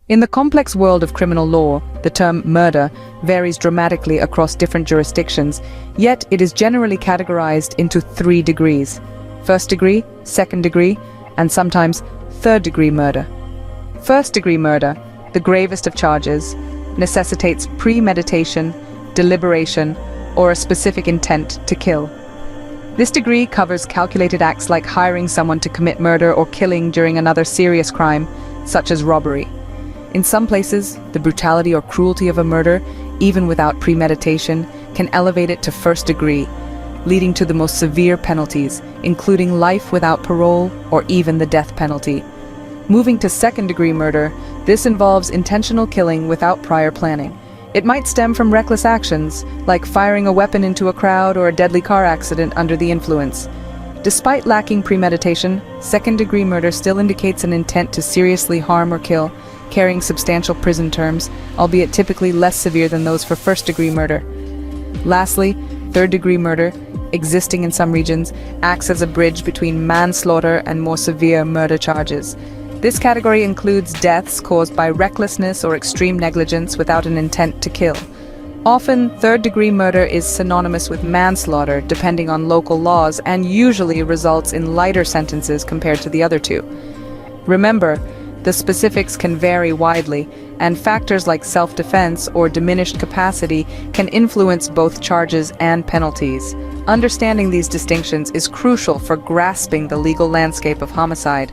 In the complex world of criminal law, the term murder varies dramatically across different jurisdictions, yet it is generally categorized into 3 degrees: first degree, second degree, and sometimes third-degree murder. First-degree murder, the gravest of charges, necessitates premeditation, deliberation, or a specific intent to kill. This degree covers calculated acts like hiring someone to commit murder or killing during another serious crime, such as robbery. In some places, the brutality or cruelty of a murder, even without premeditation, can elevate it to first degree, leading to the most severe penalties, including life without parole or even the death penalty. Moving to second-degree murder, this involves intentional killing without prior planning. It might stem from reckless actions, like firing a weapon into a crowd or a deadly car accident under the influence. Despite lacking premeditation, second-degree murder still indicates an intent to seriously harm or kill, carrying substantial prison terms, albeit typically less severe than those for first-degree murder. Lastly, third-degree murder, existing in some regions, acts as a bridge between manslaughter and more severe murder charges. This category includes deaths caused by recklessness or extreme negligence without an intent to kill. Often, third-degree murder is synonymous with manslaughter, depending on local laws, and usually results in lighter sentences compared to the other two. Remember, the specifics can vary widely, and factors like self-defense or diminished capacity can influence both charges and penalties. Understanding these distinctions is crucial for grasping the legal landscape of homicide.